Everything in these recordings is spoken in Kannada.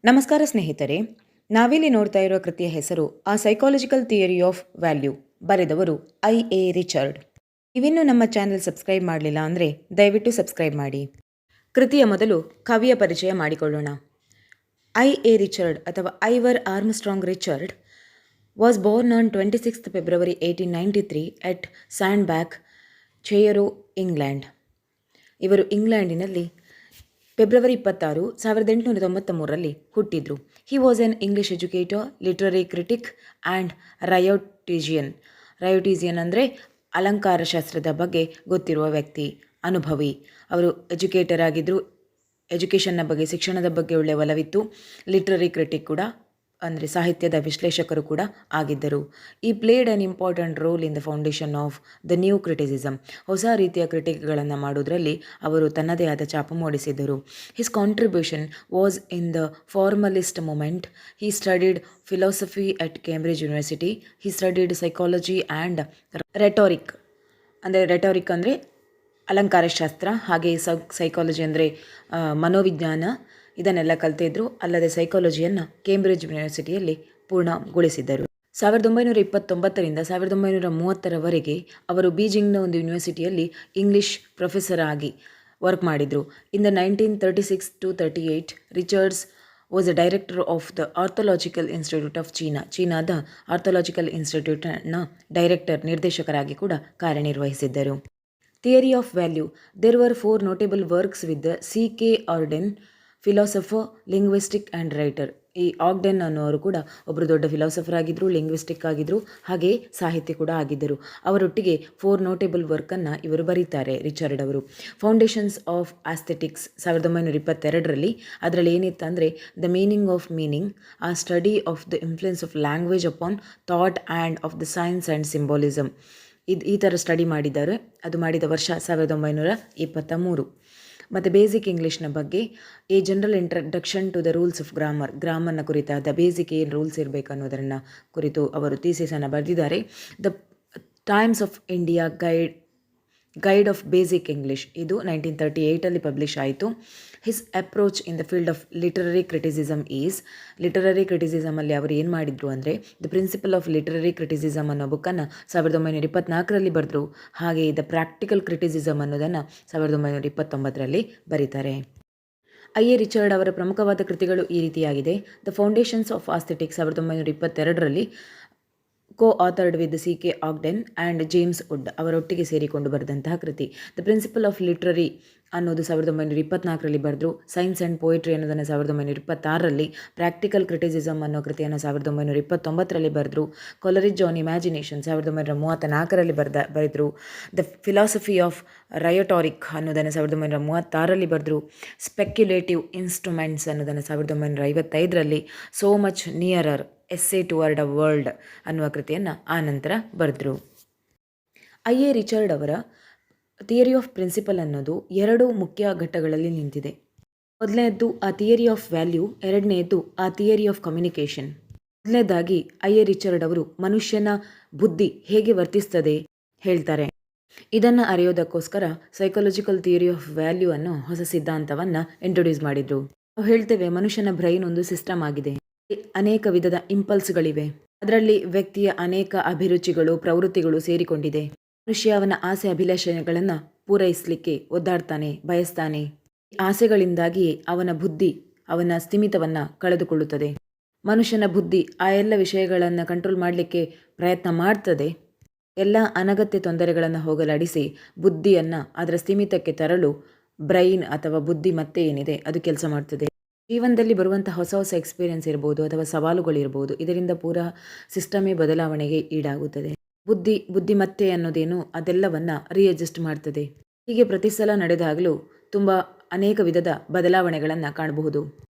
ನಮಸ್ಕಾರ ಸ್ನೇಹಿತರೆ, ನಾವಿಲ್ಲಿ ನೋಡ್ತಾ ಇರೋ ಕೃತಿಯ ಹೆಸರು ಆ ಸೈಕಾಲಜಿಕಲ್ ಥಿಯರಿ ಆಫ್ ವ್ಯಾಲ್ಯೂ. ಬರೆದವರು ಐ.ಎ. ರಿಚರ್ಡ್. ನೀವಿನ್ನೂ ನಮ್ಮ ಚಾನೆಲ್ ಸಬ್ಸ್ಕ್ರೈಬ್ ಮಾಡಲಿಲ್ಲ ಅಂದರೆ ದಯವಿಟ್ಟು ಸಬ್ಸ್ಕ್ರೈಬ್ ಮಾಡಿ. ಕೃತಿಯ ಮೊದಲು ಕವಿಯ ಪರಿಚಯ ಮಾಡಿಕೊಳ್ಳೋಣ. ಐ.ಎ. ರಿಚರ್ಡ್ ಅಥವಾ Ivor Armstrong Richard was born on 26th February 1893 at Sandbach, Cheshire, England. ಇವರು ಇಂಗ್ಲೆಂಡಿನಲ್ಲಿ ಫೆಬ್ರವರಿ 26, 1893ರಲ್ಲಿ ಹುಟ್ಟಿದ್ರು. He was an English educator, literary critic and rhetorician. Rhetorician ಅಂದರೆ ಅಲಂಕಾರಶಾಸ್ತ್ರದ ಬಗ್ಗೆ ಗೊತ್ತಿರುವ ವ್ಯಕ್ತಿ, ಅನುಭವಿ. ಅವರು ಎಜುಕೇಟರ್ ಆಗಿದ್ದರು. ಎಜುಕೇಷನ್ನ ಬಗ್ಗೆ, ಶಿಕ್ಷಣದ ಬಗ್ಗೆ ಒಳ್ಳೆಯ ಒಲವಿತ್ತು. ಲಿಟ್ರರಿ ಕ್ರಿಟಿಕ್ ಕೂಡ ಅಂದರೆ ಸಾಹಿತ್ಯದ ವಿಶ್ಲೇಷಕರು ಕೂಡ ಆಗಿದ್ದರು. ಈ played an important role in the foundation of the new criticism. ಹೊಸ ರೀತಿಯ ಕ್ರಿಟಿಕ್ಗಳನ್ನು ಮಾಡೋದರಲ್ಲಿ ಅವರು ತನ್ನದೇ ಆದ ಛಾಪು ಮೂಡಿಸಿದ್ದರು. His contribution was in the formalist movement. He studied philosophy at Cambridge University. He studied psychology and rhetoric. ಅಂದರೆ ಅಲಂಕಾರಶಾಸ್ತ್ರ, ಹಾಗೆ ಸೈಕಾಲಜಿ ಅಂದರೆ ಮನೋವಿಜ್ಞಾನ, ಇದನ್ನೆಲ್ಲ ಕಲಿತಿದ್ರು. ಅಲ್ಲದೆ ಸೈಕಾಲಜಿಯನ್ನು ಕೇಂಬ್ರಿಡ್ಜ್ ಯೂನಿವರ್ಸಿಟಿಯಲ್ಲಿ ಪೂರ್ಣಗೊಳಿಸಿದ್ದರು. 1929ರಿಂದ 1930ರವರೆಗೆ ಅವರು ಬೀಜಿಂಗ್ನ ಒಂದು ಯೂನಿವರ್ಸಿಟಿಯಲ್ಲಿ ಇಂಗ್ಲಿಷ್ ಪ್ರೊಫೆಸರ್ ಆಗಿ ವರ್ಕ್ ಮಾಡಿದರು. In the 1936 to 38 Richards was a director of the orthological institute of China. ಚೀನಾದ ಆರ್ಥೋಲಾಜಿಕಲ್ ಇನ್ಸ್ಟಿಟ್ಯೂಟ್ನ ನಿರ್ದೇಶಕರಾಗಿ ಕೂಡ ಕಾರ್ಯನಿರ್ವಹಿಸಿದ್ದರು. Theory of value. There were 4 notable works with C.K. Auden, philosopher, linguistic and writer. ಈ ಆಗ್ಡೆನ್ ಅನ್ನೋರು ಕೂಡ ಒಬ್ಬರು ದೊಡ್ಡ ಫಿಲಾಸಫರ್ ಆಗಿದ್ದರು, ಲಿಂಗ್ವಿಸ್ಟಿಕ್ ಆಗಿದ್ದರು, ಹಾಗೆಯೇ ಸಾಹಿತ್ಯ ಕೂಡ ಆಗಿದ್ದರು. ಅವರೊಟ್ಟಿಗೆ 4 notable ವರ್ಕನ್ನು ಇವರು ಬರೀತಾರೆ, ರಿಚರ್ಡ್ ಅವರು. ಫೌಂಡೇಶನ್ಸ್ ಆಫ್ ಆಸ್ಥೆಟಿಕ್ಸ್ 1922ರಲ್ಲಿ. ಅದರಲ್ಲಿ ಏನಿತ್ತು ಅಂದರೆ the meaning of meaning, a study of the influence of language upon thought and of the science and symbolism. ಈ ಥರ ಸ್ಟಡಿ ಮಾಡಿದ್ದಾರೆ. ಅದು ಮಾಡಿದ ವರ್ಷ 1923. ಮತ್ತು ಬೇಸಿಕ್ ಇಂಗ್ಲೀಷ್ನ ಬಗ್ಗೆ a general introduction to the rules of ಗ್ರಾಮರ್ನ ಕುರಿತಾದ ಬೇಸಿಕ್ ಏನು ರೂಲ್ಸ್ ಇರಬೇಕು ಅನ್ನೋದನ್ನು ಕುರಿತು ಅವರು ಥೀಸಿಸನ್ನು ಬರೆದಿದ್ದಾರೆ. The Times of India guide of basic English, ಇದು 1938ರಲ್ಲಿ ಪಬ್ಲಿಷ್ ಆಯಿತು. His approach in the field of literary criticism is. Literary ಕ್ರಿಟಿಸಿಸಮಲ್ಲಿ ಅವರು ಏನು ಮಾಡಿದರು ಅಂದರೆ the principle of literary criticism ಅನ್ನೋ ಬುಕ್ಕನ್ನು 1924ರಲ್ಲಿ ಬರೆದರು. ಹಾಗೆ ದ ಪ್ರಾಕ್ಟಿಕಲ್ ಕ್ರಿಟಿಸಿಸಮ್ ಅನ್ನೋದನ್ನು 1929ರಲ್ಲಿ ಬರೀತಾರೆ. ಐ.ಎ. ರಿಚರ್ಡ್ ಅವರ ಪ್ರಮುಖವಾದ ಕೃತಿಗಳು ಈ ರೀತಿಯಾಗಿದೆ. ದ ಫೌಂಡೇಶನ್ಸ್ ಆಫ್ ಆಸ್ಥೆಟಿಕ್ಸ್ 1922ರಲ್ಲಿ authored with C.K. Auden and James Wood ಅವರೊಟ್ಟಿಗೆ ಸೇರಿಕೊಂಡು ಬರೆದಂತಹ ಕೃತಿ. ದ ಪ್ರಿನ್ಸಿಪಲ್ ಆಫ್ ಲಿಟ್ರರಿ ಅನ್ನೋದು 1924ರಲ್ಲಿ ಬರೆದರು. ಸೈನ್ಸ್ ಆ್ಯಂಡ್ ಪೋಯಿಟ್ರಿ ಅನ್ನೋದನ್ನು 1926ರಲ್ಲಿ, ಪ್ರಾಕ್ಟಿಕಲ್ ಕ್ರಿಟಿಸಿಸಮ್ ಅನ್ನೋ ಕೃತಿಯನ್ನು 1929ರಲ್ಲಿ ಬರೆದರು. ಕೊಲರಿಜ್ ಆನ್ ಇಮ್ಯಾಜಿನೇಷನ್ 1934ರಲ್ಲಿ ಬರೆದರು. ದ ಫಿಲಾಸಫಿ ಆಫ್ ರಯೋಟಾರಿಕ್ ಅನ್ನೋದನ್ನು 1936ರಲ್ಲಿ ಬರೆದರು. ಸ್ಪೆಕ್ಯುಲೇಟಿವ್ ಇನ್ಸ್ಟ್ರುಮೆಂಟ್ಸ್ ಅನ್ನೋದನ್ನು 1955ರಲ್ಲಿ, so much nearer essay toward a world ಅನ್ನುವ ಕೃತಿಯನ್ನು ಆನಂತರ ಬರೆದರು. ಐ.ಎ. ರಿಚರ್ಡ್ ಅವರ ಥಿಯರಿ ಆಫ್ ಪ್ರಿನ್ಸಿಪಲ್ ಅನ್ನೋದು 2 ಮುಖ್ಯ ಘಟ್ಟಗಳಲ್ಲಿ ನಿಂತಿದೆ. ಮೊದಲನೇದ್ದು ಆ ಥಿಯರಿ ಆಫ್ ವ್ಯಾಲ್ಯೂ, ಎರಡನೆಯದ್ದು ಆ ಥಿಯರಿ ಆಫ್ ಕಮ್ಯುನಿಕೇಷನ್. ಮೊದಲನೇದಾಗಿ ಐ.ಎ. ರಿಚರ್ಡ್ ಅವರು ಮನುಷ್ಯನ ಬುದ್ಧಿ ಹೇಗೆ ವರ್ತಿಸ್ತದೆ ಹೇಳ್ತಾರೆ. ಇದನ್ನು ಅರಿಯೋದಕ್ಕೋಸ್ಕರ ಸೈಕಾಲಜಿಕಲ್ ಥಿಯರಿ ಆಫ್ ವ್ಯಾಲ್ಯೂ ಅನ್ನೋ ಹೊಸ ಸಿದ್ಧಾಂತವನ್ನು ಇಂಟ್ರೊಡ್ಯೂಸ್ ಮಾಡಿದರು. ನಾವು ಹೇಳ್ತೇವೆ ಮನುಷ್ಯನ ಬ್ರೈನ್ ಒಂದು ಸಿಸ್ಟಮ್ ಆಗಿದೆ. ಅನೇಕ ವಿಧದ ಇಂಪಲ್ಸ್ಗಳಿವೆ. ಅದರಲ್ಲಿ ವ್ಯಕ್ತಿಯ ಅನೇಕ ಅಭಿರುಚಿಗಳು, ಪ್ರವೃತ್ತಿಗಳು ಸೇರಿಕೊಂಡಿದೆ. ಮನುಷ್ಯ ಅವನ ಆಸೆ ಅಭಿಲಾಷೆಗಳನ್ನು ಪೂರೈಸಲಿಕ್ಕೆ ಒದ್ದಾಡ್ತಾನೆ, ಬಯಸ್ತಾನೆ. ಆಸೆಗಳಿಂದಾಗಿ ಅವನ ಬುದ್ಧಿ ಅವನ ಸ್ಥಿಮಿತವನ್ನು ಕಳೆದುಕೊಳ್ಳುತ್ತದೆ. ಮನುಷ್ಯನ ಬುದ್ಧಿ ಆ ಎಲ್ಲ ವಿಷಯಗಳನ್ನು ಕಂಟ್ರೋಲ್ ಮಾಡಲಿಕ್ಕೆ ಪ್ರಯತ್ನ ಮಾಡ್ತದೆ. ಎಲ್ಲ ಅನಗತ್ಯ ತೊಂದರೆಗಳನ್ನು ಹೋಗಲಾಡಿಸಿ ಬುದ್ಧಿಯನ್ನು ಅದರ ಸ್ಥಿಮಿತಕ್ಕೆ ತರಲು ಬ್ರೈನ್ ಅಥವಾ ಬುದ್ಧಿ ಮತ್ತೆ ಏನಿದೆ ಅದು ಕೆಲಸ ಮಾಡ್ತದೆ. ಜೀವನದಲ್ಲಿ ಬರುವಂಥ ಹೊಸ ಹೊಸ ಎಕ್ಸ್ಪೀರಿಯೆನ್ಸ್ ಇರ್ಬೋದು ಅಥವಾ ಸವಾಲುಗಳಿರ್ಬೋದು, ಇದರಿಂದ ಪೂರಾ ಸಿಸ್ಟಮೇ ಬದಲಾವಣೆಗೆ ಈಡಾಗುತ್ತದೆ. ಬುದ್ಧಿಮತ್ತೆ ಅನ್ನೋದೇನು ಅದೆಲ್ಲವನ್ನು ರೀಅಡ್ಜಸ್ಟ್ ಮಾಡ್ತದೆ. ಹೀಗೆ ಪ್ರತಿ ಸಲ ನಡೆದಾಗಲೂ ತುಂಬ ಅನೇಕ ವಿಧದ ಬದಲಾವಣೆಗಳನ್ನು ಕಾಣಬಹುದು.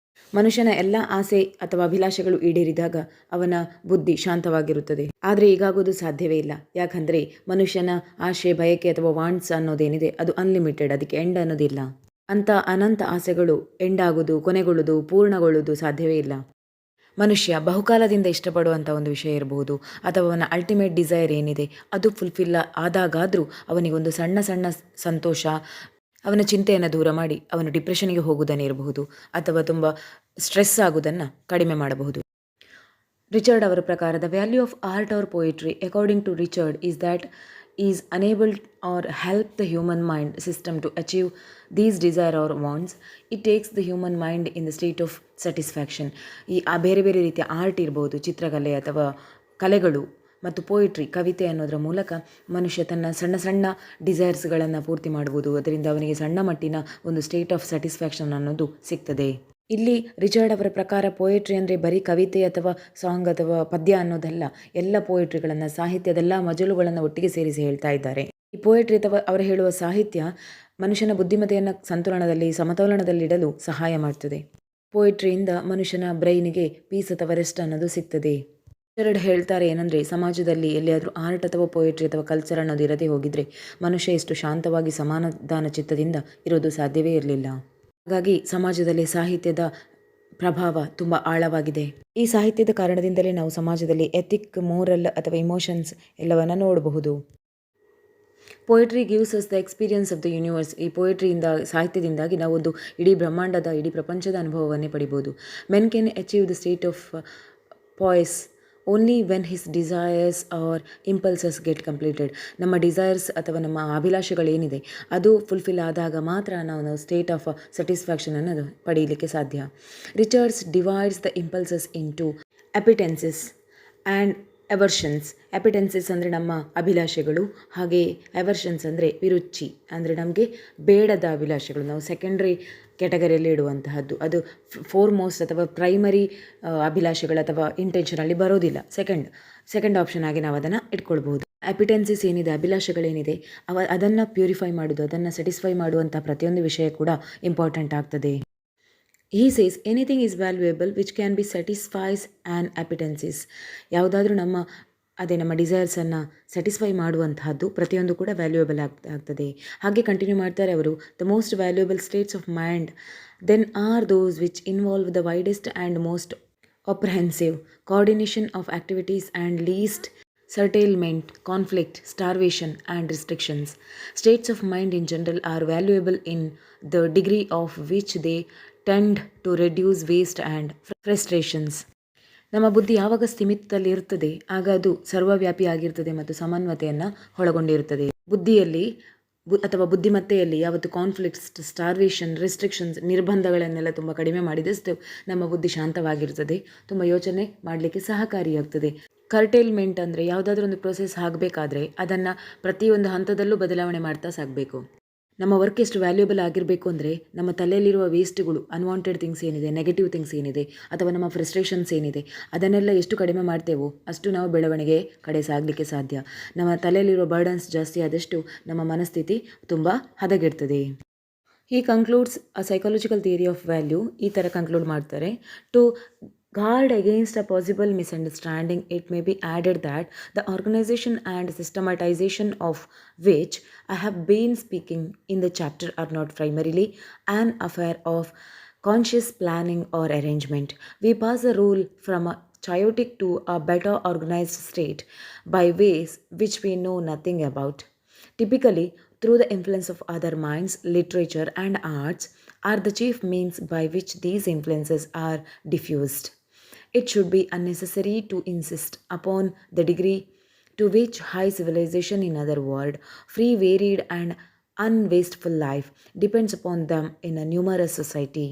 ಮನುಷ್ಯನ ಎಲ್ಲ ಆಸೆ ಅಥವಾ ಅಭಿಲಾಷೆಗಳು ಈಡೇರಿದಾಗ ಅವನ ಬುದ್ಧಿ ಶಾಂತವಾಗಿರುತ್ತದೆ. ಆದರೆ ಈಗಾಗೋದು ಸಾಧ್ಯವೇ ಇಲ್ಲ. ಯಾಕಂದರೆ ಮನುಷ್ಯನ ಆಶೆ, ಬಯಕೆ ಅಥವಾ ವಾಂಟ್ಸ್ ಅನ್ನೋದೇನಿದೆ ಅದು ಅನ್ಲಿಮಿಟೆಡ್, ಅದಕ್ಕೆ ಎಂಡ್ ಅನ್ನೋದಿಲ್ಲ. ಅಂಥ ಅನಂತ ಆಸೆಗಳು ಎಂಡಾಗೋದು, ಕೊನೆಗೊಳ್ಳುವುದು, ಪೂರ್ಣಗೊಳ್ಳುವುದು ಸಾಧ್ಯವೇ ಇಲ್ಲ. ಮನುಷ್ಯ ಬಹುಕಾಲದಿಂದ ಇಷ್ಟಪಡುವಂಥ ಒಂದು ವಿಷಯ ಇರಬಹುದು ಅಥವಾ ಅವನ ಅಲ್ಟಿಮೇಟ್ ಡಿಸೈರ್ ಏನಿದೆ ಅದು ಫುಲ್ಫಿಲ್ ಆದಾಗಾದರೂ ಅವನಿಗೊಂದು ಸಣ್ಣ ಸಣ್ಣ ಸಂತೋಷ ಅವನ ಚಿಂತೆಯನ್ನು ದೂರ ಮಾಡಿ ಅವನು ಡಿಪ್ರೆಷನ್ಗೆ ಹೋಗುವುದನ್ನೇ ಇರಬಹುದು ಅಥವಾ ತುಂಬ ಸ್ಟ್ರೆಸ್ ಆಗುವುದನ್ನು ಕಡಿಮೆ ಮಾಡಬಹುದು. ರಿಚರ್ಡ್ ಅವರ ಪ್ರಕಾರ the value of art or poetry according to Richard is that is enabled or help the human mind system to achieve these desire or wants. It takes the human mind in the state of satisfaction. ಬೇರೆ ಬೇರೆ ರೀತಿಯ ಆರ್ಟ್ ಇರ್ಬೋದು, ಚಿತ್ರಕಲೆ ಅಥವಾ ಕಲೆಗಳು ಮತ್ತು ಪೋಯಿಟ್ರಿ ಕವಿತೆ ಅನ್ನೋದರ ಮೂಲಕ ಮನುಷ್ಯ ತನ್ನ ಸಣ್ಣ ಸಣ್ಣ ಡಿಸೈರ್ಸ್ಗಳನ್ನು ಪೂರ್ತಿ ಮಾಡ್ಬೋದು. ಅದರಿಂದ ಅವನಿಗೆ ಸಣ್ಣ ಮಟ್ಟಿನ ಒಂದು ಸ್ಟೇಟ್ ಆಫ್ ಸ್ಯಾಟಿಸ್ಫ್ಯಾಕ್ಷನ್ ಅನ್ನೋದು ಸಿಗ್ತದೆ. ಇಲ್ಲಿ ರಿಚರ್ಡ್ ಅವರ ಪ್ರಕಾರ ಪೋಯಿಟ್ರಿ ಅಂದರೆ ಬರೀ ಕವಿತೆ ಅಥವಾ ಸಾಂಗ್ ಅಥವಾ ಪದ್ಯ ಅನ್ನೋದಲ್ಲ, ಎಲ್ಲ ಪೋಯಿಟ್ರಿಗಳನ್ನು, ಸಾಹಿತ್ಯದೆಲ್ಲ ಮಜಲುಗಳನ್ನು ಒಟ್ಟಿಗೆ ಸೇರಿಸಿ ಹೇಳ್ತಾ ಇದ್ದಾರೆ. ಈ ಪೋಯಿಟ್ರಿ ಅಥವಾ ಅವರು ಹೇಳುವ ಸಾಹಿತ್ಯ ಮನುಷ್ಯನ ಬುದ್ಧಿಮತ್ತೆಯನ್ನು ಸಂತುಲನದಲ್ಲಿ, ಸಮತೋಲನದಲ್ಲಿಡಲು ಸಹಾಯ ಮಾಡ್ತದೆ. ಪೋಯಿಟ್ರಿಯಿಂದ ಮನುಷ್ಯನ ಬ್ರೈನಿಗೆ ಪೀಸ್ ಅಥವಾ ರೆಸ್ಟ್ ಅನ್ನೋದು ಸಿಗ್ತದೆ. ರಿಚರ್ಡ್ ಹೇಳ್ತಾರೆ ಏನಂದರೆ, ಸಮಾಜದಲ್ಲಿ ಎಲ್ಲಿಯಾದರೂ ಆರ್ಟ್ ಅಥವಾ ಪೋಯಿಟ್ರಿ ಅಥವಾ ಕಲ್ಚರ್ ಅನ್ನೋದು ಇರದೇ ಹೋಗಿದ್ರೆ ಮನುಷ್ಯ ಎಷ್ಟು ಶಾಂತವಾಗಿ ಸಮಾಧಾನ ಚಿತ್ತದಿಂದ ಇರೋದು ಸಾಧ್ಯವೇ ಇರಲಿಲ್ಲ. ಹಾಗಾಗಿ ಸಮಾಜದಲ್ಲಿ ಸಾಹಿತ್ಯದ ಪ್ರಭಾವ ತುಂಬ ಆಳವಾಗಿದೆ. ಈ ಸಾಹಿತ್ಯದ ಕಾರಣದಿಂದಲೇ ನಾವು ಸಮಾಜದಲ್ಲಿ ಎಥಿಕ್, ಮೋರಲ್ ಅಥವಾ ಇಮೋಷನ್ಸ್ ಎಲ್ಲವನ್ನ ನೋಡಬಹುದು. Poetry gives us the experience of the universe. ಈ ಪೋಯಿಟ್ರಿಯಿಂದ, ಸಾಹಿತ್ಯದಿಂದಾಗಿ ನಾವು ಒಂದು ಇಡೀ ಬ್ರಹ್ಮಾಂಡದ, ಇಡೀ ಪ್ರಪಂಚದ ಅನುಭವವನ್ನೇ ಪಡಿಬೋದು. Men can achieve the state of poise only when his desires are impulses get completed. ನಮ್ಮ ಡಿಸೈರ್ಸ್ ಅಥವಾ ನಮ್ಮ ಅಭಿಲಾಷೆಗಳೇನಿದೆ ಅದು ಫುಲ್ಫಿಲ್ ಆದಾಗ ಮಾತ್ರ ನಾವು ಸ್ಟೇಟ್ ಆಫ್ ಸ್ಯಾಟಿಸ್ಫ್ಯಾಕ್ಷನ್ ಅನ್ನೋದು ಪಡೆಯಲಿಕ್ಕೆ ಸಾಧ್ಯ. Richards divides the impulses into appetencies and aversions. Appetencies ಅಂದರೆ ನಮ್ಮ ಅಭಿಲಾಷೆಗಳು, ಹಾಗೆ ಎವರ್ಷನ್ಸ್ ಅಂದರೆ ವಿರುಚಿ, ಅಂದರೆ ನಮಗೆ ಬೇಡದ ಅಭಿಲಾಷೆಗಳು, ನಾವು ಸೆಕೆಂಡ್ರಿ ಕ್ಯಾಟಗರಿಯಲ್ಲಿ ಇಡುವಂತಹದ್ದು. ಅದು ಮೋಸ್ಟ್ ಅಥವಾ ಪ್ರೈಮರಿ ಅಭಿಲಾಷೆಗಳು ಅಥವಾ ಇಂಟೆನ್ಷನಲ್ಲಿ ಬರೋದಿಲ್ಲ. ಸೆಕೆಂಡ್ ಆಪ್ಷನ್ ಆಗಿ ನಾವು ಅದನ್ನು ಇಟ್ಕೊಳ್ಬಹುದು. ಅಪಿಟೆನ್ಸಿಸ್ ಏನಿದೆ, ಅಭಿಲಾಷೆಗಳೇನಿದೆ, ಅದನ್ನು ಪ್ಯೂರಿಫೈ ಮಾಡೋದು, ಅದನ್ನು ಸ್ಯಾಟಿಸ್ಫೈ ಮಾಡುವಂಥ ಪ್ರತಿಯೊಂದು ವಿಷಯ ಕೂಡ ಇಂಪಾರ್ಟೆಂಟ್ ಆಗ್ತದೆ. He says anything is valuable which can be satisfies an appetences. ಯಾವುದಾದ್ರೂ ನಮ್ಮ ಡಿಸೈರ್ಸನ್ನು ಸ್ಯಾಟಿಸ್ಫೈ ಮಾಡುವಂತಹದ್ದು ಪ್ರತಿಯೊಂದು ಕೂಡ ವ್ಯಾಲ್ಯೂಯಬಲ್ ಆಗ್ತದೆ. ಹಾಗೆ ಕಂಟಿನ್ಯೂ ಮಾಡ್ತಾರೆ ಅವರು, the most valuable states of mind then are those which involve the widest and most comprehensive coordination of activities and least curtailment, conflict, starvation and restrictions. States of mind in general are valuable in the degree of which they tend to reduce waste and frustrations. ನಮ್ಮ ಬುದ್ಧಿ ಯಾವಾಗ ಸ್ಥಿಮಿತದಲ್ಲಿ ಇರ್ತದೆ ಆಗ ಅದು ಸರ್ವವ್ಯಾಪಿ ಆಗಿರ್ತದೆ ಮತ್ತು ಸಮನ್ವತೆಯನ್ನು ಒಳಗೊಂಡಿರುತ್ತದೆ. ಬುದ್ಧಿಯಲ್ಲಿ ಅಥವಾ ಬುದ್ಧಿಮತ್ತೆಯಲ್ಲಿ ಯಾವತ್ತು ಕಾನ್ಫ್ಲಿಕ್ಟ್ಸ್, ಸ್ಟಾರ್ವೇಷನ್, ರೆಸ್ಟ್ರಿಕ್ಷನ್ಸ್, ನಿರ್ಬಂಧಗಳನ್ನೆಲ್ಲ ತುಂಬ ಕಡಿಮೆ ಮಾಡಿದಷ್ಟು ನಮ್ಮ ಬುದ್ಧಿ ಶಾಂತವಾಗಿರ್ತದೆ, ತುಂಬ ಯೋಚನೆ ಮಾಡಲಿಕ್ಕೆ ಸಹಕಾರಿಯಾಗ್ತದೆ. ಕರ್ಟೇಲ್ಮೆಂಟ್ ಅಂದರೆ ಯಾವುದಾದ್ರೂ ಒಂದು ಪ್ರೋಸೆಸ್ ಆಗಬೇಕಾದ್ರೆ ಅದನ್ನು ಪ್ರತಿಯೊಂದು ಹಂತದಲ್ಲೂ ಬದಲಾವಣೆ ಮಾಡ್ತಾ ಸಾಗಬೇಕು. ನಮ್ಮ ವರ್ಕ್ ಎಷ್ಟು ವ್ಯಾಲ್ಯೂಬಲ್ ಆಗಿರಬೇಕು ಅಂದರೆ ನಮ್ಮ ತಲೆಯಲ್ಲಿರುವ ವೇಸ್ಟ್ಗಳು, ಅನ್ವಾಂಟೆಡ್ ಥಿಂಗ್ಸ್ ಏನಿದೆ, ನೆಗೆಟಿವ್ ಥಿಂಗ್ಸ್ ಏನಿದೆ ಅಥವಾ ನಮ್ಮ ಫ್ರಸ್ಟ್ರೇಷನ್ಸ್ ಏನಿದೆ ಅದನ್ನೆಲ್ಲ ಎಷ್ಟು ಕಡಿಮೆ ಮಾಡ್ತೇವೋ ಅಷ್ಟು ನಾವು ಬೆಳವಣಿಗೆ ಕಡೆ ಸಾಗಲಿಕ್ಕೆ ಸಾಧ್ಯ. ನಮ್ಮ ತಲೆಯಲ್ಲಿರುವ ಬರ್ಡನ್ಸ್ ಜಾಸ್ತಿ ಆದಷ್ಟು ನಮ್ಮ ಮನಸ್ಥಿತಿ ತುಂಬ ಹದಗೆಡ್ತದೆ. ಈ concludes a psychological theory of value. ಈ ಥರ ಕನ್ಕ್ಲೂಡ್ ಮಾಡ್ತಾರೆ, to guard against a possible misunderstanding, it may be added that the organization and systematization of which I have been speaking in the chapter are not primarily an affair of conscious planning or arrangement. We pass a rule from a chaotic to a better organized state by ways which we know nothing about. Typically, through the influence of other minds, literature and arts are the chief means by which these influences are diffused. It should be unnecessary to insist upon the degree to which high civilization, in other words, free, varied and unwasteful life depends upon them in a numerous society.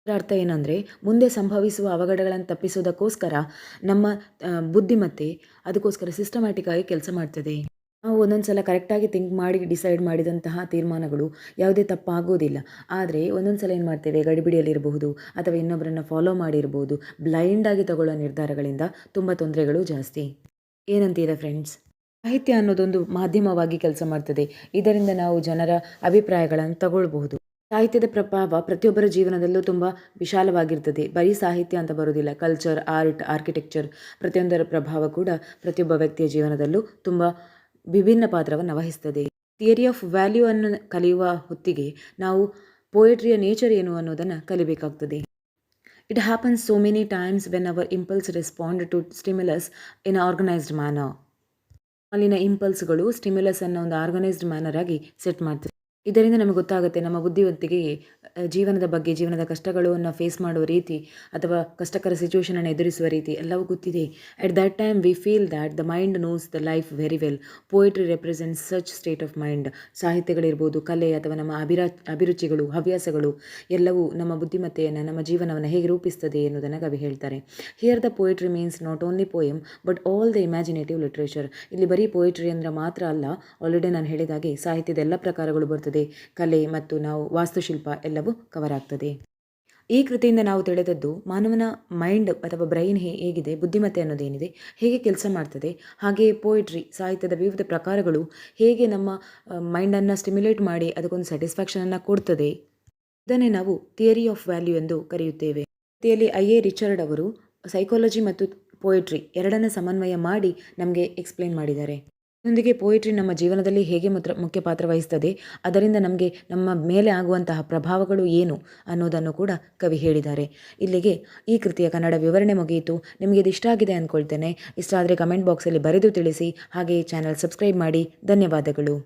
ಅರ್ಥ ಏನಂದರೆ, ಮುಂದೆ ಸಂಭವಿಸುವ ಅವಘಡಗಳನ್ನು ತಪ್ಪಿಸೋದಕ್ಕೋಸ್ಕರ ನಮ್ಮ ಬುದ್ಧಿಮತ್ತೆ ಅದಕ್ಕೋಸ್ಕರ ಸಿಸ್ಟಮ್ಯಾಟಿಕ್ ಆಗಿ ಕೆಲಸ ಮಾಡ್ತದೆ. ನಾವು ಒಂದೊಂದು ಸಲ ಕರೆಕ್ಟಾಗಿ ಥಿಂಕ್ ಮಾಡಿ ಡಿಸೈಡ್ ಮಾಡಿದಂತಹ ತೀರ್ಮಾನಗಳು ಯಾವುದೇ ತಪ್ಪಾಗೋದಿಲ್ಲ. ಆದರೆ ಒಂದೊಂದು ಸಲ ಏನು ಮಾಡ್ತೇವೆ, ಗಡಿಬಿಡಿಯಲ್ಲಿರಬಹುದು ಅಥವಾ ಇನ್ನೊಬ್ಬರನ್ನು ಫಾಲೋ ಮಾಡಿರ್ಬೋದು, ಬ್ಲೈಂಡಾಗಿ ತಗೊಳ್ಳೋ ನಿರ್ಧಾರಗಳಿಂದ ತುಂಬ ತೊಂದರೆಗಳು ಜಾಸ್ತಿ. ಏನಂತೀರ ಫ್ರೆಂಡ್ಸ್? ಸಾಹಿತ್ಯ ಅನ್ನೋದೊಂದು ಮಾಧ್ಯಮವಾಗಿ ಕೆಲಸ ಮಾಡ್ತದೆ. ಇದರಿಂದ ನಾವು ಜನರ ಅಭಿಪ್ರಾಯಗಳನ್ನು ತಗೊಳ್ಬಹುದು. ಸಾಹಿತ್ಯದ ಪ್ರಭಾವ ಪ್ರತಿಯೊಬ್ಬರ ಜೀವನದಲ್ಲೂ ತುಂಬ ವಿಶಾಲವಾಗಿರ್ತದೆ. ಬರೀ ಸಾಹಿತ್ಯ ಅಂತ ಬರೋದಿಲ್ಲ, ಕಲ್ಚರ್, ಆರ್ಟ್, ಆರ್ಕಿಟೆಕ್ಚರ್ ಪ್ರತಿಯೊಂದರ ಪ್ರಭಾವ ಕೂಡ ಪ್ರತಿಯೊಬ್ಬ ವ್ಯಕ್ತಿಯ ಜೀವನದಲ್ಲೂ ತುಂಬ ವಿಭಿನ್ನ ಪಾತ್ರವನ್ನು ವಹಿಸ್ತದೆ. ಥಿಯರಿ ಆಫ್ ವ್ಯಾಲ್ಯೂ ಅನ್ನು ಕಲಿಯುವ ಹೊತ್ತಿಗೆ ನಾವು ಪೋಯಟ್ರಿಯ ನೇಚರ್ ಏನು ಅನ್ನೋದನ್ನು ಕಲಿಬೇಕಾಗ್ತದೆ. It happens so many times when our impulse respond to stimulus in organised manner. ಅಲ್ಲಿನ ಇಂಪಲ್ಸ್ಗಳು ಸ್ಟಿಮ್ಯುಲಸ್ ಅನ್ನು ಒಂದು ಆರ್ಗನೈಸ್ಡ್ ಮ್ಯಾನರ್ ಆಗಿ ಸೆಟ್ ಮಾಡ್ತದೆ. ಇದರಿಂದ ನಮಗೆ ಗೊತ್ತಾಗುತ್ತೆ ನಮ್ಮ ಬುದ್ಧಿವಂತಿಕೆಗೆ ಜೀವನದ ಬಗ್ಗೆ, ಜೀವನದ ಕಷ್ಟಗಳನ್ನು ಫೇಸ್ ಮಾಡುವ ರೀತಿ ಅಥವಾ ಕಷ್ಟಕರ ಸಿಚುವೇಷನನ್ನು ಎದುರಿಸುವ ರೀತಿ ಎಲ್ಲವೂ ಗೊತ್ತಿದೆ. At that time we feel that the mind knows the life very well. Poetry represents such state of mind. ಸಾಹಿತ್ಯಗಳಿರ್ಬೋದು, ಕಲೆ ಅಥವಾ ನಮ್ಮ ಅಭಿರುಚಿಗಳು, ಹವ್ಯಾಸಗಳು ಎಲ್ಲವೂ ನಮ್ಮ ಬುದ್ಧಿಮತ್ತೆಯನ್ನು, ನಮ್ಮ ಜೀವನವನ್ನು ಹೇಗೆ ರೂಪಿಸ್ತದೆ ಎನ್ನುವುದನ್ನು ಕವಿ ಹೇಳ್ತಾರೆ. Here the poetry means not only poem but all the imaginative literature. ಇಲ್ಲಿ ಬರೀ ಪೋಯಿಟ್ರಿ ಅಂದರೆ ಮಾತ್ರ ಅಲ್ಲ, ಆಲ್ರೆಡಿ ನಾನು ಹೇಳಿದಾಗೆ ಸಾಹಿತ್ಯದ ಎಲ್ಲ ಪ್ರಕಾರಗಳು ಬರ್ತದೆ, ಕಲೆ ಮತ್ತು ನಾವು ವಾಸ್ತುಶಿಲ್ಪ ಎಲ್ಲವೂ ಕವರ್ ಆಗ್ತದೆ. ಈ ಕೃತಿಯಿಂದ ನಾವು ತಿಳಿದದ್ದು ಮಾನವನ ಮೈಂಡ್ ಅಥವಾ ಬ್ರೈನ್ ಹೇಗಿದೆ, ಬುದ್ಧಿಮತ್ತೆ ಅನ್ನೋದೇನಿದೆ, ಹೇಗೆ ಕೆಲಸ ಮಾಡ್ತದೆ, ಹಾಗೆಯೇ ಪೋಯಿಟ್ರಿ ಸಾಹಿತ್ಯದ ವಿವಿಧ ಪ್ರಕಾರಗಳು ಹೇಗೆ ನಮ್ಮ ಮೈಂಡನ್ನು ಸ್ಟಿಮ್ಯುಲೇಟ್ ಮಾಡಿ ಅದಕ್ಕೊಂದು ಸ್ಯಾಟಿಸ್ಫ್ಯಾಕ್ಷನನ್ನು ಕೊಡ್ತದೆ. ಇದನ್ನೇ ನಾವು ಥಿಯರಿ ಆಫ್ ವ್ಯಾಲ್ಯೂ ಎಂದು ಕರೆಯುತ್ತೇವೆ. ಕೃತಿಯಲ್ಲಿ ಐ.ಎ. ರಿಚರ್ಡ್ ಅವರು ಸೈಕಾಲಜಿ ಮತ್ತು ಪೋಯಿಟ್ರಿ ಎರಡನ್ನ ಸಮನ್ವಯ ಮಾಡಿ ನಮಗೆ ಎಕ್ಸ್ಪ್ಲೇನ್ ಮಾಡಿದ್ದಾರೆ. ಇದರೊಂದಿಗೆ ಪೋಯಿಟ್ರಿ ನಮ್ಮ ಜೀವನದಲ್ಲಿ ಹೇಗೆ ಮುಖ್ಯ ಪಾತ್ರ ವಹಿಸ್ತದೆ, ಅದರಿಂದ ನಮಗೆ ನಮ್ಮ ಮೇಲೆ ಆಗುವಂತಹ ಪ್ರಭಾವಗಳು ಏನು ಅನ್ನೋದನ್ನು ಕೂಡ ಕವಿ ಹೇಳಿದ್ದಾರೆ. ಇಲ್ಲಿಗೆ ಈ ಕೃತಿಯ ಕನ್ನಡ ವಿವರಣೆ ಮುಗಿಯಿತು. ನಿಮಗೆ ಇದು ಇಷ್ಟ ಆಗಿದೆ ಅಂದ್ಕೊಳ್ತೇನೆ. ಇಷ್ಟ ಆದರೆ ಕಮೆಂಟ್ ಬಾಕ್ಸಲ್ಲಿ ಬರೆದು ತಿಳಿಸಿ. ಹಾಗೆಯೇ ಚಾನಲ್ ಸಬ್ಸ್ಕ್ರೈಬ್ ಮಾಡಿ. ಧನ್ಯವಾದಗಳು.